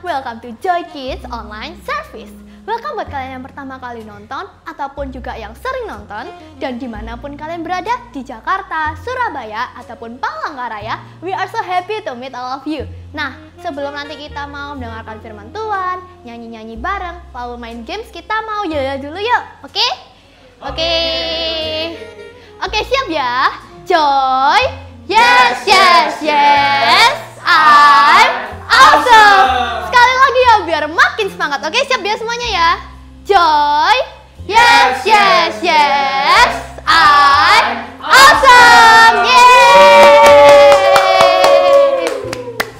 welcome to Joy Kids Online Service. Welcome buat kalian yang pertama kali nonton, ataupun juga yang sering nonton, dan dimanapun kalian berada, di Jakarta, Surabaya, ataupun Palangkaraya, we are so happy to meet all of you. Nah, sebelum nanti kita mau mendengarkan firman Tuhan, nyanyi-nyanyi bareng, lalu main games, kita mau yoyo dulu yuk, oke? Oke, siap ya? Joy, yes, yes, yes, I'm awesome. Sekali lagi ya, biar makin semangat. Oke, siap ya semuanya ya? Joy, yes, yes, yes, I'm awesome. Yeay!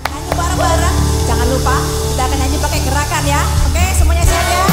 Nyanyi bareng-bareng. Jangan lupa kita akan nyanyi pakai gerakan ya. Oke, semuanya siap ya?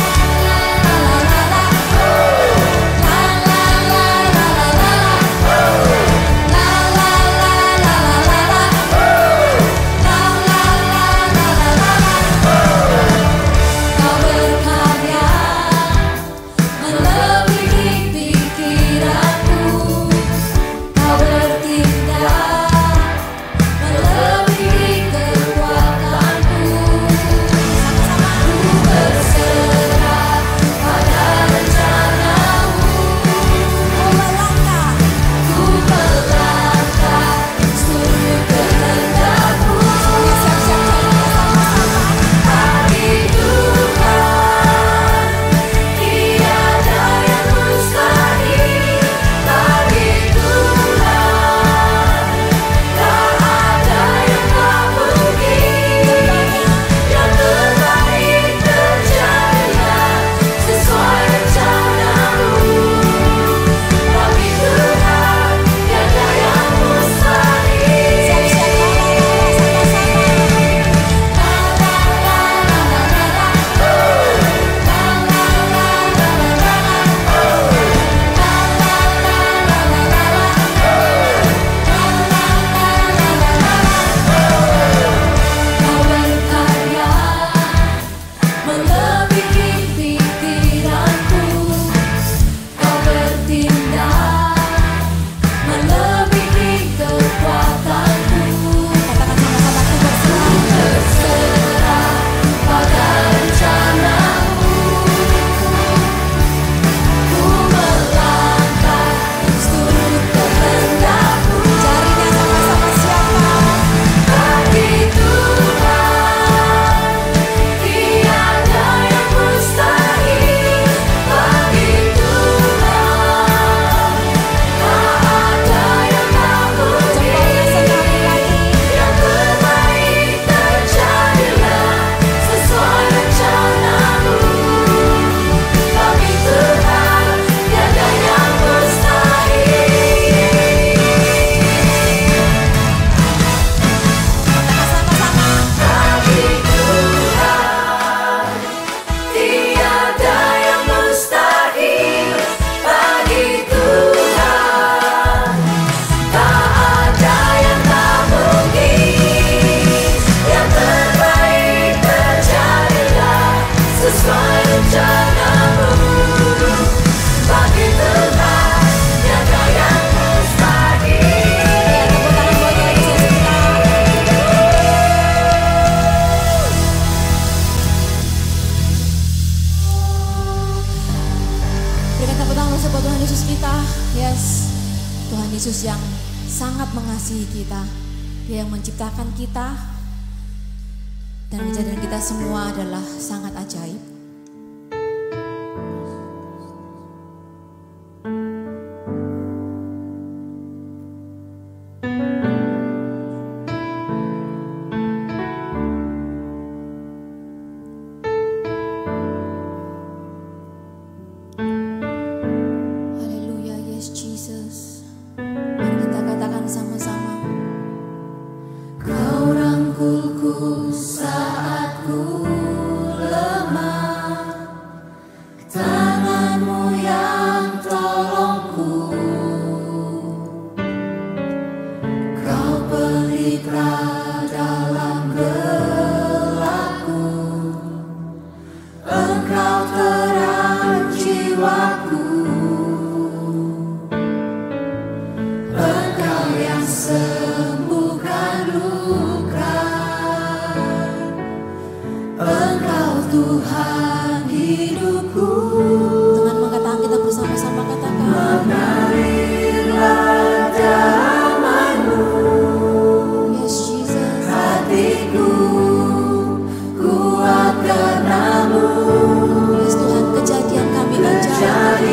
Yesus yang sangat mengasihi kita, Dia yang menciptakan kita, dan kejadian kita semua adalah sangat ajaib. Saat ku lemah. Tuhan hidupku. Dengan mengangkat tangan kita bersama-sama katakan, mengalirlah damai-Mu. Yes Jesus. Hatiku kuat karena-Mu. Yes Tuhan, kejadian kami ajaib.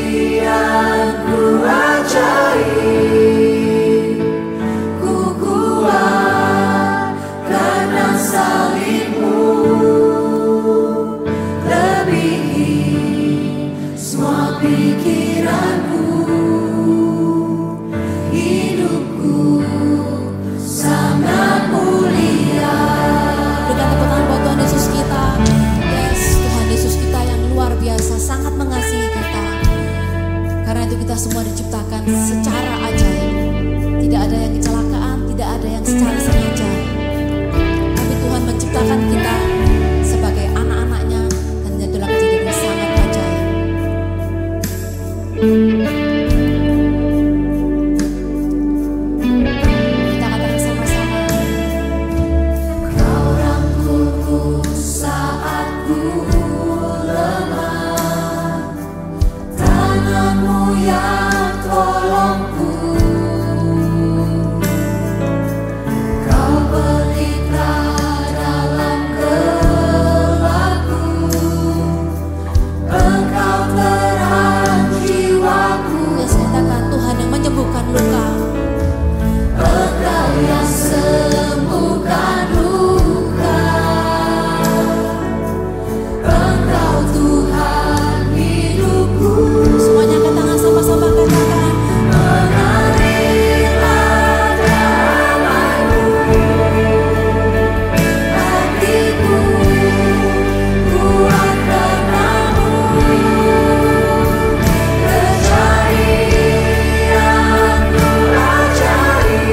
Kejadianku ajaib. Ku kuat karena salib-Mu. Lebihi semua pikiranku. Hidupku sangat mulia. Berikan tepuk tangan buat Tuhan Yesus kita. Yes, Tuhan Yesus kita yang luar biasa, sangat mengasihi kita. Karena itu kita semua diciptakan secara ajaib. Tidak ada yang kecelakaan, tidak ada yang secara sengaja. Tapi Tuhan menciptakan kita sebagai anak-anaknya, dan itu adalah kejadian yang sangat ajaib. Kita katakan sama-sama. Kau rangkulku saat ku lemah. Tangan-Mu yang tolongku. Kau pelita dalam gelapku. Engkau terang jiwaku. Yes, katakan Tuhan yang menyembuhkan luka. Engkau yang sembuhkan luka. Engkau Tuhan hidupku. Semuanya angkat tangan sama-sama katakan, Mengalirlah damai-Mu. Hatiku kuat karena-Mu. Kejadianku ajaib.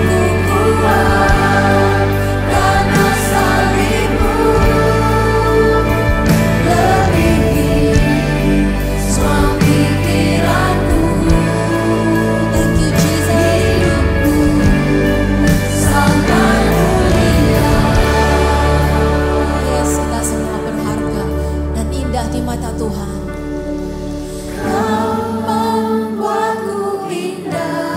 Ku kuat karena salib-Mu. Lebihi semua pikiranku. thank you Jesus. Sangat mulia. Yes, kita semua berharga dan indah di mata Tuhan. Kau membuatku indah,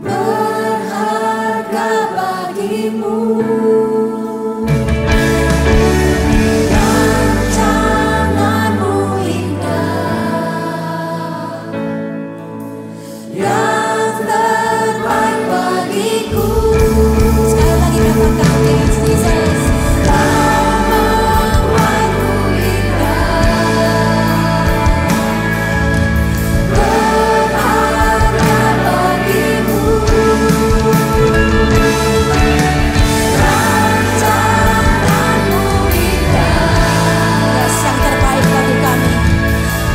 berharga bagi-Mu. Rancangan-Mu indah, yang terbaik bagiku. Sekali lagi katakan, yes Jesus. Kau membuatku indah, berharga bagi-Mu. Rancangan-Mu indah, Yes, yang terbaik bagi kami.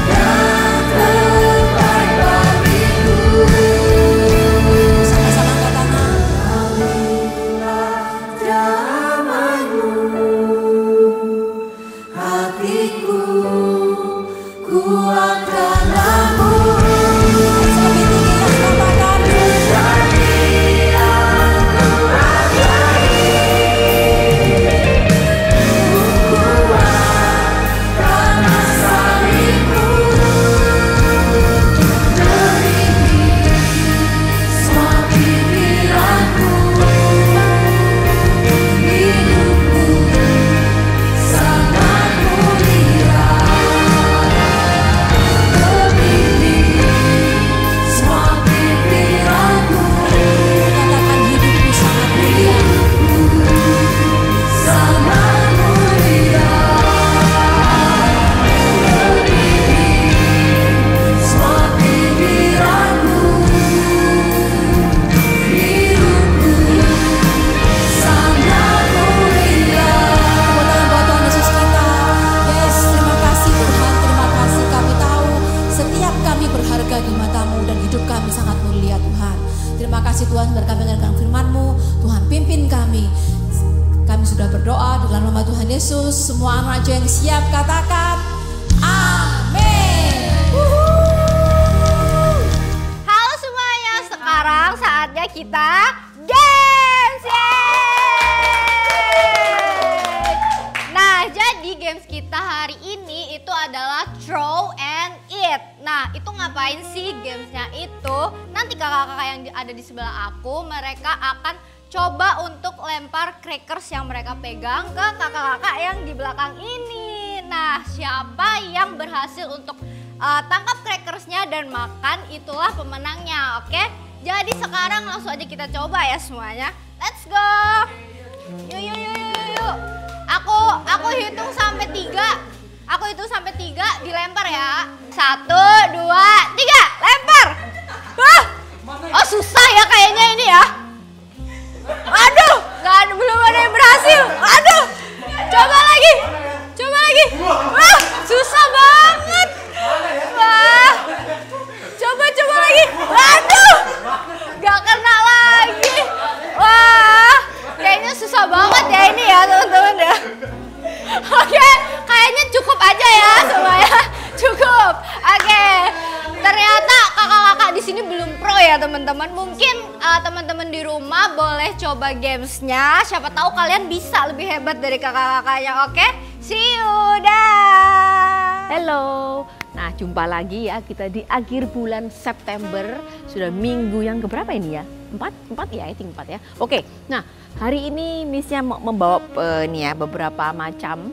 yang terbaik bagiku. Sama-sama angkat tangan. Damai-Mu. Hatiku kuat karena-Mu. Lebih tinggi yang katakan, Kejadianku ajaib. Ku kuat karena salib-Mu. Lebihi semua pikiranku. Hidupku sangat mulia. Lebihi semua pikiranku. katakan hidupku sangat mulia. Sangat mulia. Lebihi semua pikiranku. Hidupku sangat mulia. Tepuk tangan buat Tuhan Yesus kita. Yes, terima kasih Tuhan, terima kasih. Kami tahu setiap kami berharga di mata-Mu dan hidup kami sangat mulia Tuhan. Terima kasih Tuhan, biar kami mendengarkan firman-Mu. Tuhan pimpin kami. Kami sudah berdoa di dalam nama Tuhan Yesus. Semua anak yang siap katakan amin. Halo semuanya, sekarang saatnya kita dance. Yeay! games kita hari ini itu adalah throw and eat. Nah, itu ngapain sih gamesnya itu? Nanti kakak-kakak yang ada di sebelah aku, mereka akan coba untuk lempar crackers yang mereka pegang ke kakak-kakak yang di belakang ini. Nah, siapa yang berhasil untuk tangkap crackersnya dan makan, itulah pemenangnya, oke? Jadi sekarang langsung aja kita coba ya semuanya. Let's go. Yuk. Aku hitung sampai 3. Aku hitung sampai 3, dilempar ya. 1, 2, 3, lempar. Wah. Oh, susah ya kayaknya ini ya. Aduh, belum ada yang berhasil. Aduh. Coba lagi. Wah, susah banget. Wah. Coba lagi. Aduh. Gak kena lagi. Wah. Kayaknya susah banget ya ini ya teman-teman ya. Oke, kayaknya cukup aja ya semuanya. Cukup. Oke. Ternyata kakak-kakak di sini belum pro ya teman-teman. Mungkin teman-teman di rumah boleh coba gamesnya. Siapa tahu kalian bisa lebih hebat dari kakak-kakaknya. Oke? See you. Dah. Halo. Nah, jumpa lagi ya kita di akhir bulan September. Sudah minggu yang keberapa ini ya? 4 ya, I think 4 ya. Oke, nah hari ini Missnya membawa beberapa macam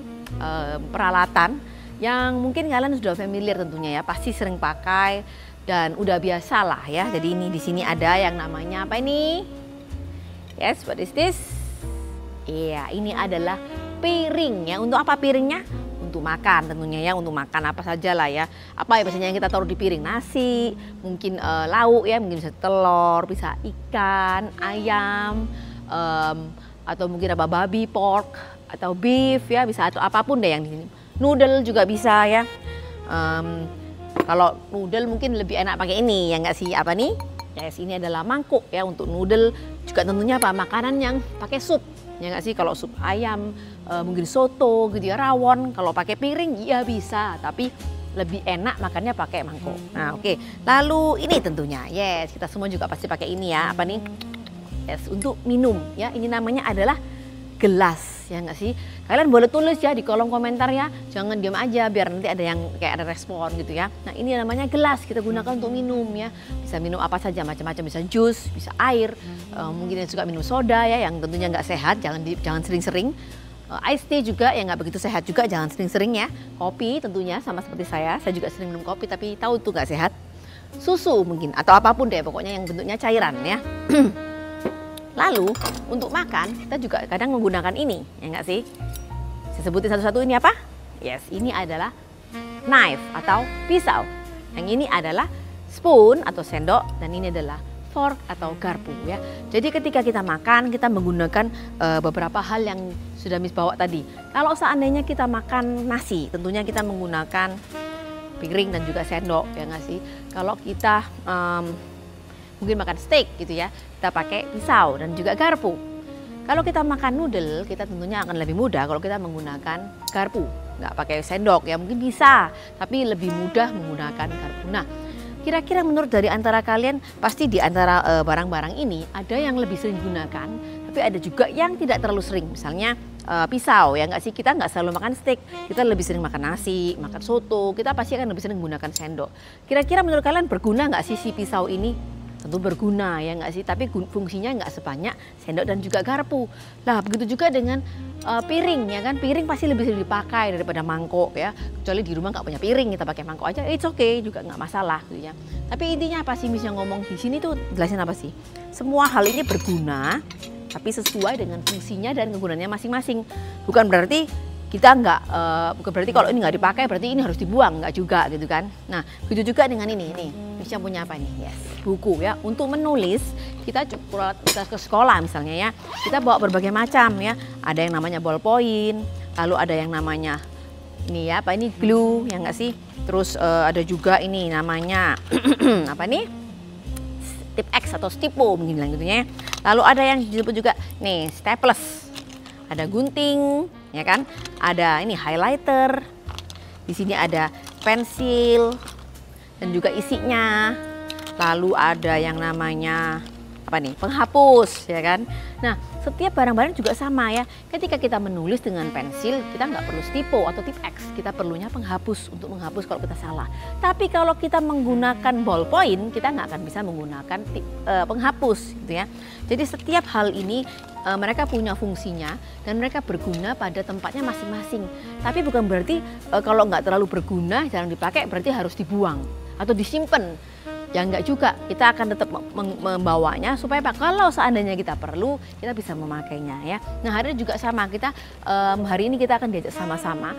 peralatan yang mungkin kalian sudah familiar tentunya ya, pasti sering pakai dan udah biasa lah ya. Jadi ini di sini ada yang namanya apa ini? Yes, what is this? Iya, ini adalah piring ya. Untuk apa piringnya? Untuk makan tentunya ya, untuk makan apa saja lah ya. Apa ya biasanya yang kita taruh di piring? Nasi, mungkin lauk ya, mungkin bisa telur, bisa ikan, ayam, atau mungkin apa babi, pork, atau beef ya, bisa atau apapun deh yang di sini. Noodle juga bisa ya. Kalau noodle mungkin lebih enak pakai ini ya nggak sih? Apa nih? Yes, ini adalah mangkuk ya untuk noodle. Juga tentunya apa? Makanan yang pakai sup. Ya nggak sih, kalau sup ayam, mungkin soto gitu ya, rawon. Kalau pakai piring ya bisa, tapi lebih enak makannya pakai mangkok. Nah oke, lalu ini tentunya, yes kita semua juga pasti pakai ini ya, apa nih? Yes, untuk minum ya, ini namanya adalah gelas ya nggak sih? Kalian boleh tulis ya di kolom komentar ya, jangan diam aja biar nanti ada yang kayak ada respon gitu ya. Nah ini namanya gelas, kita gunakan untuk minum ya, bisa minum apa saja macam-macam, bisa jus, bisa air, mungkin yang suka minum soda ya yang tentunya nggak sehat, jangan sering-sering. Ice tea juga yang nggak begitu sehat juga, jangan sering-sering ya. Kopi tentunya sama seperti saya juga sering minum kopi tapi tahu tuh nggak sehat. Susu mungkin atau apapun deh pokoknya yang bentuknya cairan ya. Lalu untuk makan kita juga kadang menggunakan ini ya nggak sih? Saya sebutin satu-satu, ini apa? Yes, ini adalah knife atau pisau. Yang ini adalah spoon atau sendok dan ini adalah fork atau garpu ya. Jadi ketika kita makan kita menggunakan beberapa hal yang sudah Miss bawa tadi. Kalau seandainya kita makan nasi, tentunya kita menggunakan piring dan juga sendok ya nggak sih. Kalau kita mungkin makan steak gitu ya, kita pakai pisau dan juga garpu. Kalau kita makan noodle, kita tentunya akan lebih mudah kalau kita menggunakan garpu, nggak pakai sendok ya, mungkin bisa, tapi lebih mudah menggunakan garpu. Nah, kira-kira menurut dari antara kalian, pasti di antara barang-barang ini ada yang lebih sering digunakan, tapi ada juga yang tidak terlalu sering. Misalnya pisau ya nggak sih, kita nggak selalu makan steak, kita lebih sering makan nasi, makan soto, kita pasti akan lebih sering menggunakan sendok. Kira-kira menurut kalian berguna nggak sih si pisau ini? Tentu berguna ya nggak sih, tapi fungsinya nggak sebanyak sendok dan juga garpu. Nah begitu juga dengan piring ya kan, piring pasti lebih sering dipakai daripada mangkok ya. Kecuali di rumah nggak punya piring, kita pakai mangkok aja, it's okay juga nggak masalah gitu ya. Tapi intinya apa sih Miss yang ngomong di sini tuh jelasin apa sih? Semua hal ini berguna, tapi sesuai dengan fungsinya dan kegunaannya masing-masing. Bukan berarti kita nggak, bukan berarti kalau ini nggak dipakai berarti ini harus dibuang, nggak juga gitu kan. Nah begitu juga dengan ini Miss punya apa nih? Yes, buku ya. Untuk menulis kita ke sekolah misalnya ya, kita bawa berbagai macam ya. Ada yang namanya ballpoint, lalu ada yang namanya ini ya, apa ini glue ya nggak sih. Terus ada juga ini namanya apa nih? Tip X atau stipo mungkin bilang gitu ya. Lalu ada yang disebut juga nih staples. Ada gunting, ya kan? Ada ini highlighter. Di sini ada pensil dan juga isinya. Lalu ada yang namanya apa nih? Penghapus, ya kan? Nah, setiap barang-barang juga sama ya. Ketika kita menulis dengan pensil, kita nggak perlu stipo atau tip X. Kita perlunya penghapus untuk menghapus kalau kita salah. Tapi kalau kita menggunakan ballpoint, kita nggak akan bisa menggunakan penghapus, gitu ya. Jadi setiap hal ini mereka punya fungsinya dan mereka berguna pada tempatnya masing-masing. Tapi bukan berarti kalau nggak terlalu berguna, jarang dipakai, berarti harus dibuang atau disimpan. Ya enggak juga, kita akan tetap membawanya supaya kalau seandainya kita perlu, kita bisa memakainya ya. Nah, hari ini juga sama, kita hari ini kita akan diajak sama-sama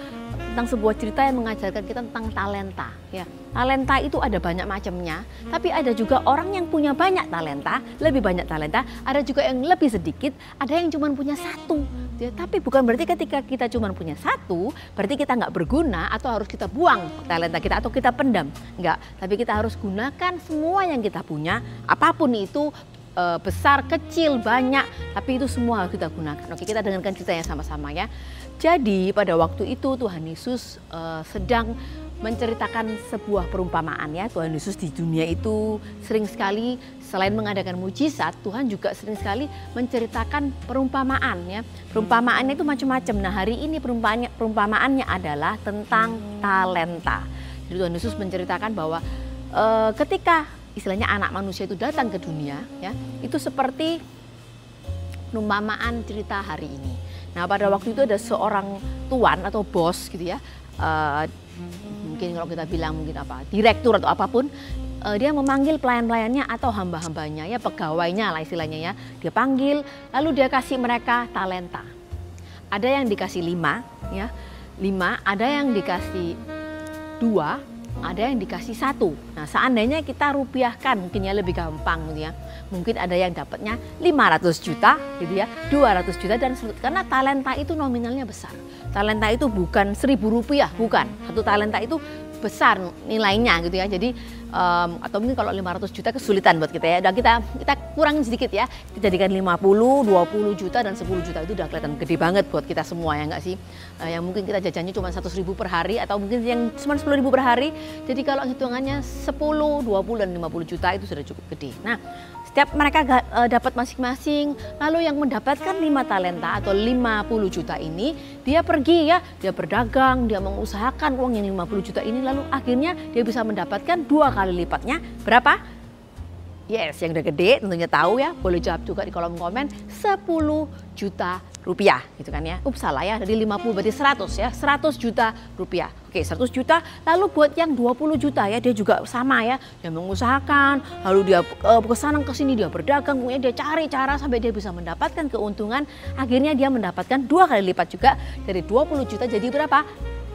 tentang sebuah cerita yang mengajarkan kita tentang talenta ya. Talenta itu ada banyak macamnya, tapi ada juga orang yang punya banyak talenta, lebih banyak talenta, ada juga yang lebih sedikit, ada yang cuma punya satu. Ya, tapi bukan berarti ketika kita cuma punya satu, berarti kita nggak berguna atau harus kita buang talenta kita atau kita pendam. Enggak, tapi kita harus gunakan semua yang kita punya, apapun itu, besar, kecil, banyak, tapi itu semua harus kita gunakan. Oke, kita dengarkan ceritanya sama-sama ya. Jadi pada waktu itu Tuhan Yesus sedang menceritakan sebuah perumpamaan ya. Tuhan Yesus di dunia itu sering sekali selain mengadakan mujizat, Tuhan juga sering sekali menceritakan perumpamaan ya. Perumpamaannya itu macam-macam. Nah, hari ini perumpamaannya adalah tentang talenta. Jadi Tuhan Yesus menceritakan bahwa ketika istilahnya anak manusia itu datang ke dunia ya, itu seperti perumpamaan cerita hari ini. Nah, pada waktu itu ada seorang tuan atau bos gitu ya, mungkin kalau kita bilang mungkin apa, direktur atau apapun, dia memanggil pelayan-pelayannya atau hamba-hambanya ya, pegawainya lah istilahnya ya. Dia panggil, lalu dia kasih mereka talenta. Ada yang dikasih 5 ya, 5, ada yang dikasih 2, ada yang dikasih 1. Nah, seandainya kita rupiahkan mungkin ya lebih gampang gitu ya. Mungkin ada yang dapatnya 500 juta gitu ya, 200 juta dan karena talenta itu nominalnya besar. Talenta itu bukan 1.000 rupiah, bukan. Satu talenta itu besar nilainya gitu ya. Jadi atau mungkin kalau 500 juta kesulitan buat kita ya. Udah kita kurangin sedikit ya. Kita jadikan 50, 20 juta dan 10 juta itu udah kelihatan gede banget buat kita semua ya enggak sih? Yang mungkin kita jajannya cuma 100.000 per hari atau mungkin yang cuma 10.000 per hari. Jadi kalau hitungannya 10, 20 dan 50 juta itu sudah cukup gede. Nah, setiap mereka dapat masing-masing, lalu yang mendapatkan 5 talenta atau 50 juta ini, dia pergi ya, dia berdagang, dia mengusahakan uang yang 50 juta ini, lalu akhirnya dia bisa mendapatkan 2 kali lipatnya. Berapa? Yes, yang udah gede tentunya tahu ya, boleh jawab juga di kolom komen, 10 juta rupiah gitu kan ya. Salah ya, dari 50 berarti 100 ya, 100 juta rupiah. Oke, 100 juta, lalu buat yang 20 juta ya, dia juga sama ya, dia mengusahakan, lalu dia kesana kesini, dia berdagang, pokoknya dia cari cara sampai dia bisa mendapatkan keuntungan, akhirnya dia mendapatkan 2 kali lipat juga, dari 20 juta jadi berapa?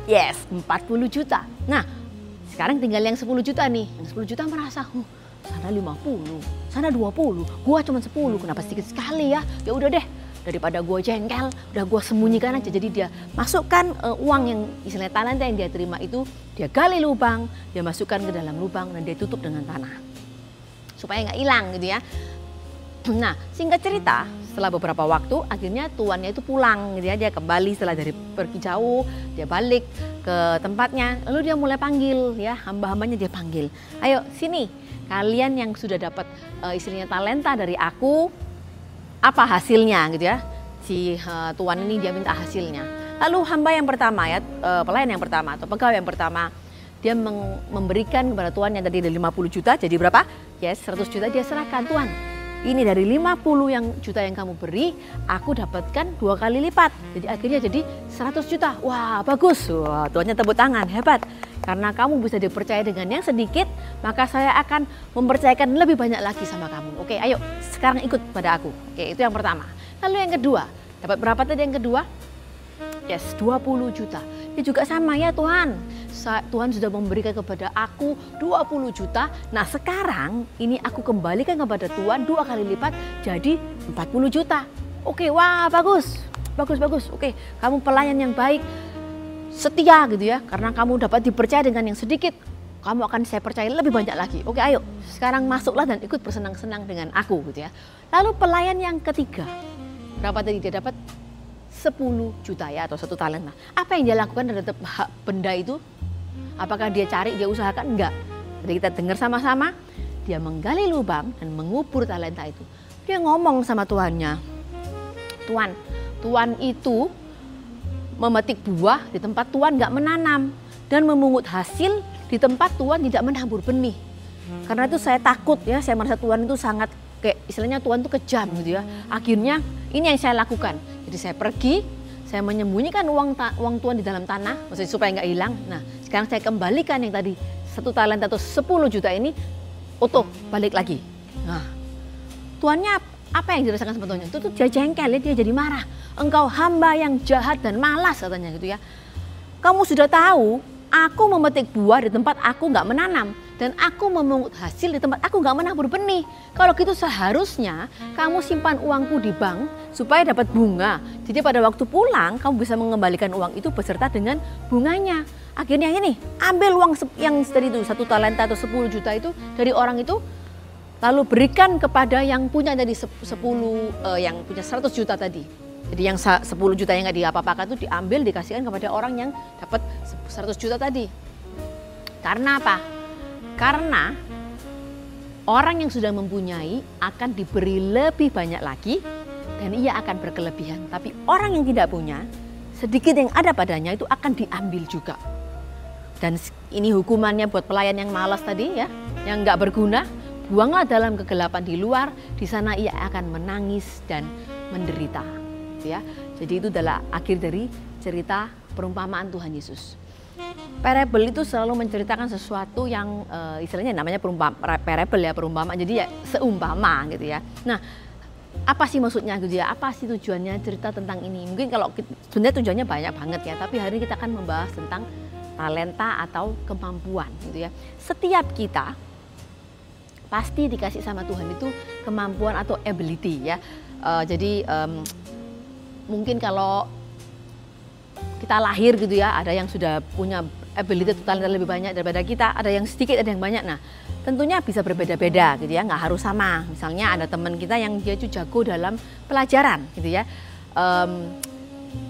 Yes, 40 juta. Nah, sekarang tinggal yang 10 juta nih, yang 10 juta merasa, sana 50, sana 20, gua cuma 10, kenapa sedikit sekali ya, ya udah deh. Daripada gue jengkel, udah gue sembunyikan aja. Jadi dia masukkan uang yang istilahnya talenta yang dia terima itu, dia gali lubang, dia masukkan ke dalam lubang dan dia tutup dengan tanah. Supaya nggak hilang gitu ya. Nah, singkat cerita, setelah beberapa waktu akhirnya tuannya itu pulang gitu ya. Dia kembali setelah dari pergi jauh, dia balik ke tempatnya. Lalu dia mulai panggil ya, hamba-hambanya dia panggil. Ayo sini, kalian yang sudah dapat istilahnya talenta dari aku, apa hasilnya gitu ya. Si tuan ini dia minta hasilnya. Lalu hamba yang pertama ya, pelayan yang pertama atau pegawai yang pertama, dia memberikan kepada tuan yang tadi dari 50 juta jadi berapa? Yes, 100 juta dia serahkan. Tuan, ini dari 50 juta yang kamu beri, aku dapatkan 2 kali lipat. Jadi akhirnya jadi 100 juta. Wah, bagus. Wah, tuannya tepuk tangan, hebat. Karena kamu bisa dipercaya dengan yang sedikit, maka saya akan mempercayakan lebih banyak lagi sama kamu. Oke, ayo sekarang ikut pada aku. Oke, itu yang pertama. Lalu yang kedua, dapat berapa tadi yang kedua? Yes, 20 juta. Ya juga sama ya Tuhan. Tuhan sudah memberikan kepada aku 20 juta. Nah sekarang ini aku kembalikan kepada Tuhan 2 kali lipat jadi 40 juta. Oke, wah bagus. Bagus. Oke, kamu pelayan yang baik. Setia gitu ya, karena kamu dapat dipercaya dengan yang sedikit, kamu akan saya percaya lebih banyak lagi. Oke, ayo sekarang masuklah dan ikut bersenang-senang dengan aku gitu ya. Lalu pelayan yang ketiga, berapa tadi dia dapat? 10 juta ya, atau 1 talenta. Apa yang dia lakukan terhadap benda itu? Apakah dia cari, dia usahakan? Enggak. Jadi kita dengar sama-sama, dia menggali lubang dan mengubur talenta itu. Dia ngomong sama tuannya, Tuan itu memetik buah di tempat Tuan nggak menanam dan memungut hasil di tempat Tuan tidak menabur benih. Karena itu saya takut ya, saya merasa Tuan itu sangat kayak istilahnya Tuan itu kejam gitu ya. Akhirnya ini yang saya lakukan. Jadi saya pergi, saya menyembunyikan uang Tuan di dalam tanah, maksudnya supaya nggak hilang. Nah, sekarang saya kembalikan yang tadi 1 talenta atau 10 juta ini, balik lagi. Nah, tuannya apa yang dirasakan sama tuannya? Itu dia jengkel ya, dia jadi marah. Engkau hamba yang jahat dan malas katanya gitu ya. Kamu sudah tahu, aku memetik buah di tempat aku nggak menanam. Dan aku memungut hasil di tempat aku nggak menabur benih. Kalau gitu seharusnya kamu simpan uangku di bank supaya dapat bunga. Jadi pada waktu pulang kamu bisa mengembalikan uang itu beserta dengan bunganya. Akhirnya ini, ambil uang yang tadi itu 1 talenta atau 10 juta itu dari orang itu. Lalu berikan kepada yang punya tadi 10, yang punya 100 juta tadi. Jadi yang 10 juta yang nggak diapa-apakan itu diambil dikasihkan kepada orang yang dapat 100 juta tadi. Karena apa? Karena orang yang sudah mempunyai akan diberi lebih banyak lagi dan ia akan berkelebihan. Tapi orang yang tidak punya, sedikit yang ada padanya itu akan diambil juga. Dan ini hukumannya buat pelayan yang malas tadi ya, yang nggak berguna. Buanglah dalam kegelapan di luar, di sana ia akan menangis dan menderita. Ya, jadi itu adalah akhir dari cerita perumpamaan Tuhan Yesus. Parable itu selalu menceritakan sesuatu yang istilahnya namanya parable ya, perumpamaan. Jadi ya seumpama gitu ya. Nah, apa sih maksudnya gitu ya? Apa sih tujuannya cerita tentang ini? Mungkin kalau sebenarnya tujuannya banyak banget ya, tapi hari ini kita akan membahas tentang talenta atau kemampuan gitu ya. Setiap kita pasti dikasih sama Tuhan itu kemampuan atau ability ya. Jadi mungkin kalau kita lahir gitu ya, ada yang sudah punya ability atau talenta lebih banyak daripada kita, ada yang sedikit, ada yang banyak. Nah, tentunya bisa berbeda-beda gitu ya, nggak harus sama. Misalnya ada teman kita yang dia tuh jago dalam pelajaran gitu ya.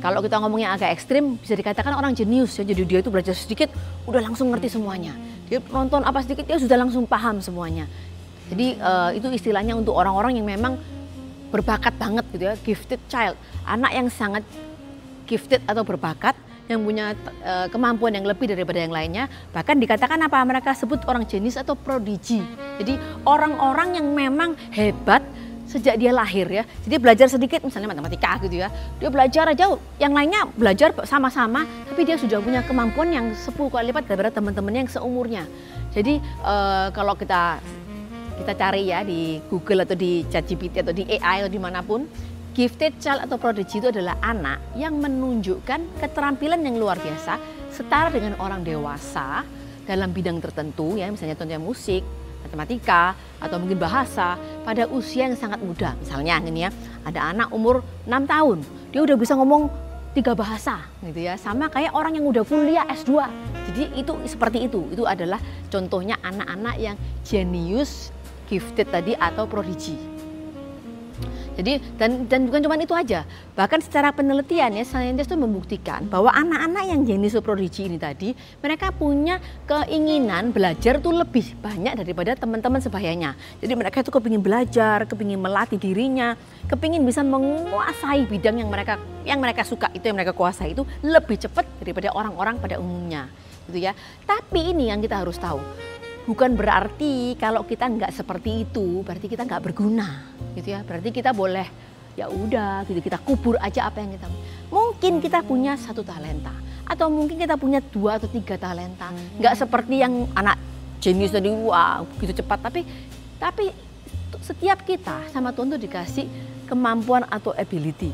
Kalau kita ngomongnya agak ekstrim, bisa dikatakan orang jenius ya. Jadi dia itu belajar sedikit, udah langsung ngerti semuanya. Dia nonton apa sedikit, dia sudah langsung paham semuanya. Jadi itu istilahnya untuk orang-orang yang memang berbakat banget gitu ya, gifted child. Anak yang sangat gifted atau berbakat, yang punya kemampuan yang lebih daripada yang lainnya. Bahkan dikatakan apa? Mereka sebut orang jenius atau prodigi. Jadi orang-orang yang memang hebat sejak dia lahir ya. Jadi belajar sedikit misalnya matematika gitu ya. Dia belajar aja, yang lainnya belajar sama-sama, tapi dia sudah punya kemampuan yang 10 kali lipat daripada teman-temannya yang seumurnya. Jadi kalau kita cari ya di Google atau di ChatGPT atau di AI atau dimanapun, gifted child atau prodigy itu adalah anak yang menunjukkan keterampilan yang luar biasa setara dengan orang dewasa dalam bidang tertentu ya, misalnya contohnya musik, matematika, atau mungkin bahasa pada usia yang sangat muda. Misalnya ini ya, ada anak umur 6 tahun, dia udah bisa ngomong 3 bahasa gitu ya, sama kayak orang yang udah kuliah S2. Jadi itu seperti itu adalah contohnya anak-anak yang jenius, gifted tadi atau prodigy. Jadi dan bukan cuma itu aja, bahkan secara penelitian ya, saintis itu membuktikan bahwa anak-anak yang jenius prodigy ini tadi, mereka punya keinginan belajar tuh lebih banyak daripada teman-teman sebayanya. Jadi mereka itu kepingin belajar, kepingin melatih dirinya, kepingin bisa menguasai bidang yang mereka suka, itu yang mereka kuasai itu lebih cepat daripada orang-orang pada umumnya, gitu ya. Tapi ini yang kita harus tahu. Bukan berarti kalau kita nggak seperti itu, berarti kita nggak berguna, gitu ya. Berarti kita boleh, ya udah, gitu kita kubur aja apa yang kita. Mungkin kita punya 1 talenta, atau mungkin kita punya 2 atau 3 talenta. Nggak seperti yang anak jenius tadi, wah, begitu cepat. Tapi setiap kita sama Tuhan tuh dikasih kemampuan atau ability.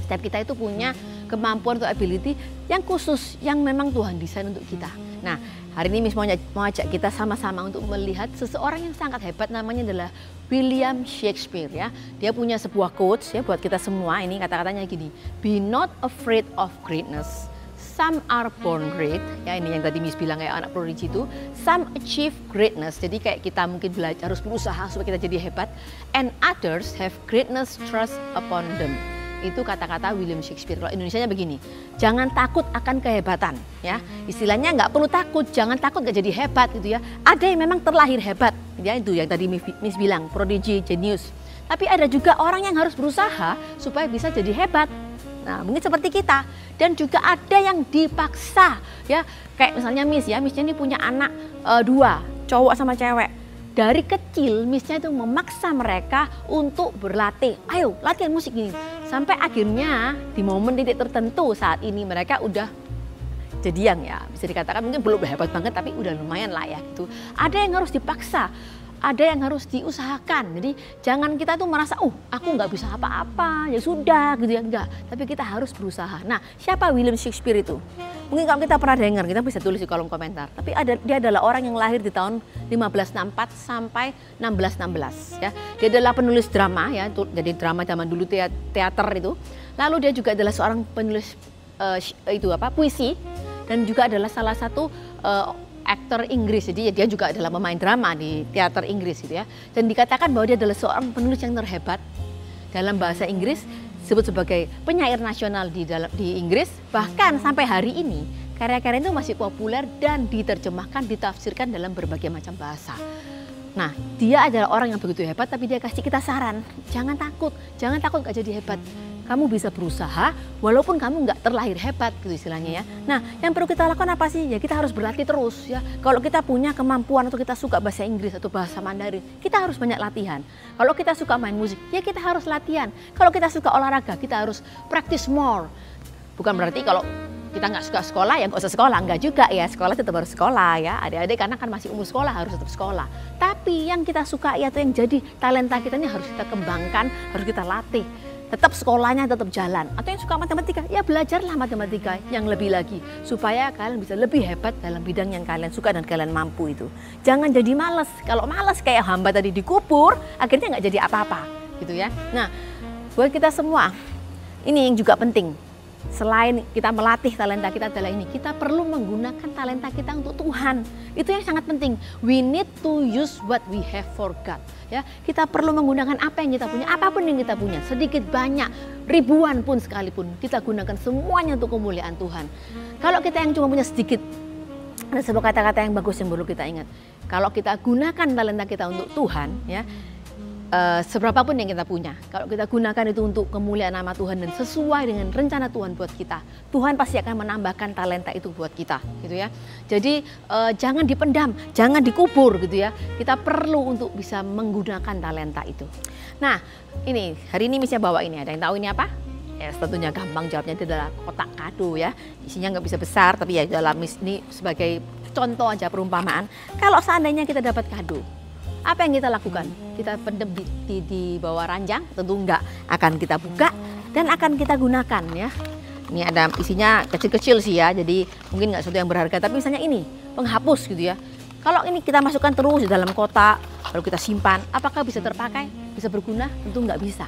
Setiap kita itu punya kemampuan atau ability yang khusus, yang memang Tuhan desain untuk kita. Nah, hari ini Miss mau ajak kita sama-sama untuk melihat seseorang yang sangat hebat, namanya adalah William Shakespeare ya. Dia punya sebuah quotes ya buat kita semua, ini kata-katanya gini, "Be not afraid of greatness. Some are born great." Ya, ini yang tadi Miss bilang kayak anak prodigy itu. "Some achieve greatness." Jadi kayak kita mungkin harus berusaha supaya kita jadi hebat. "And others have greatness thrust upon them." Itu kata-kata William Shakespeare. Kalau Indonesianya begini, jangan takut akan kehebatan, ya. Istilahnya nggak perlu takut, jangan takut nggak jadi hebat gitu ya. Ada yang memang terlahir hebat, ya itu yang tadi Miss bilang, prodigy, genius. Tapi ada juga orang yang harus berusaha supaya bisa jadi hebat. Nah, mungkin seperti kita. Dan juga ada yang dipaksa, ya. Kayak misalnya Missnya ini punya anak 2, cowok sama cewek. Dari kecil Missnya itu memaksa mereka untuk berlatih. Ayo latihan musik ini. Sampai akhirnya di momen titik tertentu saat ini mereka udah jadian ya. Bisa dikatakan mungkin belum hebat banget tapi udah lumayan lah ya gitu. Ada yang harus dipaksa. Ada yang harus diusahakan. Jadi jangan kita tuh merasa, aku nggak bisa apa-apa, ya sudah gitu ya. Enggak, tapi kita harus berusaha. Nah, siapa William Shakespeare itu? Mungkin kalau kita pernah dengar, kita bisa tulis di kolom komentar. Tapi dia adalah orang yang lahir di tahun 1564 sampai 1616 ya. Dia adalah penulis drama ya, jadi drama zaman dulu teater itu. Lalu dia juga adalah seorang penulis puisi dan juga adalah salah satu aktor Inggris, jadi dia juga adalah pemain drama di teater Inggris gitu ya. Dan dikatakan bahwa dia adalah seorang penulis yang terhebat dalam bahasa Inggris, disebut sebagai penyair nasional di Inggris. Bahkan sampai hari ini karya-karya itu masih populer dan diterjemahkan, ditafsirkan dalam berbagai macam bahasa. Nah, dia adalah orang yang begitu hebat, tapi dia kasih kita saran, jangan takut gak jadi hebat. Kamu bisa berusaha walaupun kamu nggak terlahir hebat gitu istilahnya ya. Nah, yang perlu kita lakukan apa sih? Ya kita harus berlatih terus ya. Kalau kita punya kemampuan atau kita suka bahasa Inggris atau bahasa Mandarin, kita harus banyak latihan. Kalau kita suka main musik, ya kita harus latihan. Kalau kita suka olahraga, kita harus practice more. Bukan berarti kalau kita nggak suka sekolah ya nggak usah sekolah, nggak juga ya, sekolah tetap harus sekolah ya, adik-adik karena kan masih umur sekolah harus tetap sekolah. Tapi yang kita suka atau yang jadi talenta kita ini harus kita kembangkan, harus kita latih. Tetap sekolahnya tetap jalan. Atau yang suka matematika, ya belajarlah matematika yang lebih lagi supaya kalian bisa lebih hebat dalam bidang yang kalian suka dan kalian mampu itu. Jangan jadi malas. Kalau malas kayak hamba tadi dikubur, akhirnya nggak jadi apa-apa gitu ya. Nah, buat kita semua ini yang juga penting. Selain kita melatih talenta kita adalah ini, kita perlu menggunakan talenta kita untuk Tuhan. Itu yang sangat penting. We need to use what we have for God. Ya, kita perlu menggunakan apa yang kita punya, apapun yang kita punya, sedikit banyak, ribuan pun sekalipun, kita gunakan semuanya untuk kemuliaan Tuhan. Kalau kita yang cuma punya sedikit, ada sebuah kata-kata yang bagus yang perlu kita ingat. Kalau kita gunakan talenta kita untuk Tuhan, ya. Seberapapun yang kita punya, kalau kita gunakan itu untuk kemuliaan nama Tuhan dan sesuai dengan rencana Tuhan buat kita, Tuhan pasti akan menambahkan talenta itu buat kita, gitu ya. Jadi jangan dipendam, jangan dikubur, gitu ya. Kita perlu untuk bisa menggunakan talenta itu. Nah, ini hari ini Missnya bawa ini. Ada yang tahu ini apa? Ya, tentunya gampang jawabnya, itu adalah kotak kado ya. Isinya nggak bisa besar, tapi ya dalam Miss ini sebagai contoh aja perumpamaan. Kalau seandainya kita dapat kado, apa yang kita lakukan? Kita pendam di bawah ranjang, tentu enggak. Akan kita buka dan akan kita gunakan ya. Ini ada isinya kecil-kecil sih ya, jadi mungkin nggak sesuatu yang berharga. Tapi misalnya ini, penghapus gitu ya. Kalau ini kita masukkan terus di dalam kotak, lalu kita simpan, apakah bisa terpakai? Bisa berguna? Tentu nggak bisa.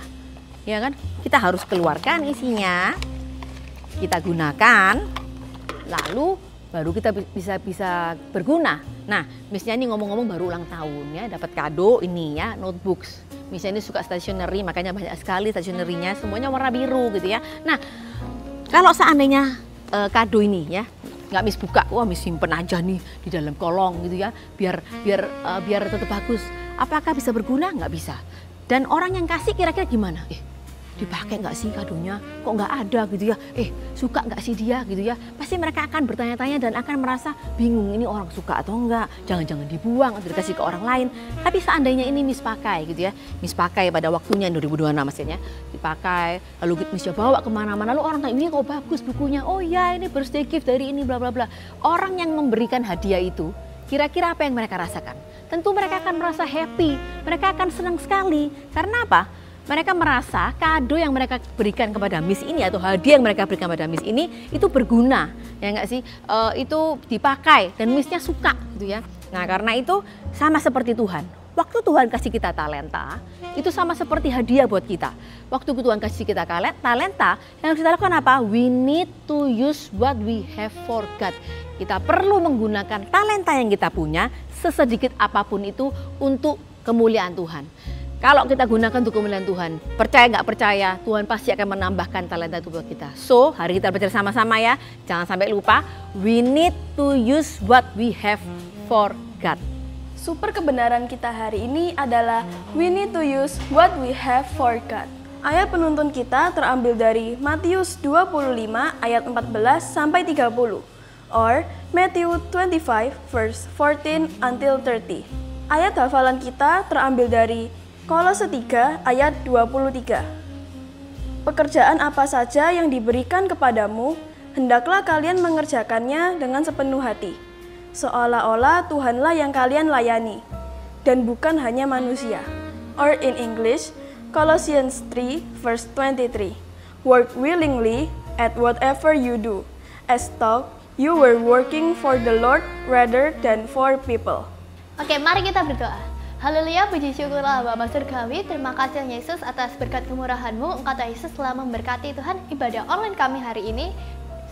Ya kan? Kita harus keluarkan isinya, kita gunakan, lalu baru kita bisa berguna. Nah, Missnya ini ngomong-ngomong baru ulang tahun ya, dapat kado ini ya, notebooks. Missnya ini suka stationery, makanya banyak sekali stationery-nya, semuanya warna biru gitu ya. Nah, kalau seandainya kado ini ya, nggak Miss buka, wah Miss simpen aja nih di dalam kolong gitu ya, biar tetap bagus. Apakah bisa berguna? Nggak bisa. Dan orang yang kasih kira-kira gimana? Dipakai nggak sih kadonya? Kok nggak ada gitu ya? Suka nggak sih dia gitu ya? Pasti mereka akan bertanya-tanya dan akan merasa bingung, ini orang suka atau enggak? Jangan-jangan dibuang atau dikasih ke orang lain. Tapi seandainya ini Miss pakai gitu ya, Miss pakai pada waktunya 2026 maksudnya, dipakai, lalu Miss bawa kemana-mana, lalu orang tanya, ini kok bagus bukunya? Oh ya, ini birthday gift dari ini bla bla bla. Orang yang memberikan hadiah itu, kira-kira apa yang mereka rasakan? Tentu mereka akan merasa happy, mereka akan senang sekali. Karena apa? Mereka merasa kado yang mereka berikan kepada Miss ini atau hadiah yang mereka berikan kepada Miss ini itu berguna, ya enggak sih? Itu dipakai dan Missnya suka gitu ya. Nah, karena itu sama seperti Tuhan. Waktu Tuhan kasih kita talenta, itu sama seperti hadiah buat kita. Waktu Tuhan kasih kita talenta, yang harus kita lakukan apa? We need to use what we have for God. Kita perlu menggunakan talenta yang kita punya, sesedikit apapun itu, untuk kemuliaan Tuhan. Kalau kita gunakan untuk kemuliaan Tuhan, percaya nggak percaya, Tuhan pasti akan menambahkan talenta itu buat kita. So, hari kita belajar sama-sama ya. Jangan sampai lupa, we need to use what we have for God. Super kebenaran kita hari ini adalah we need to use what we have for God. Ayat penuntun kita terambil dari Matius 25 ayat 14 sampai 30 or Matthew 25 verse 14 until 30. Ayat hafalan kita terambil dari Kolose 3 ayat 23. Pekerjaan apa saja yang diberikan kepadamu, hendaklah kalian mengerjakannya dengan sepenuh hati, seolah-olah Tuhanlah yang kalian layani, dan bukan hanya manusia. Or in English, Colossians 3 verse 23. Work willingly at whatever you do, as though you were working for the Lord rather than for people. Oke, mari kita berdoa. Haleluya, puji syukurlah Bapa Surgawi. Terima kasih Yesus atas berkat kemurahan-Mu. Engkau Tuhan Yesus telah memberkati Tuhan ibadah online kami hari ini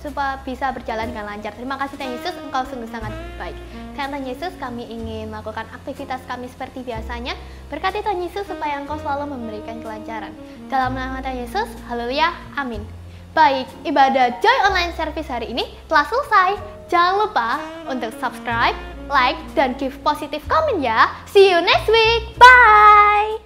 supaya bisa berjalan dengan lancar. Terima kasih Tuhan Yesus, Engkau sungguh sangat baik. Tuhan Yesus, kami ingin melakukan aktivitas kami seperti biasanya. Berkati Tuhan Yesus supaya Engkau selalu memberikan kelancaran. Dalam nama Tuhan Yesus, haleluya, amin. Baik, ibadah Joy Online Service hari ini telah selesai. Jangan lupa untuk subscribe, like, dan give positive comment ya. See you next week. Bye!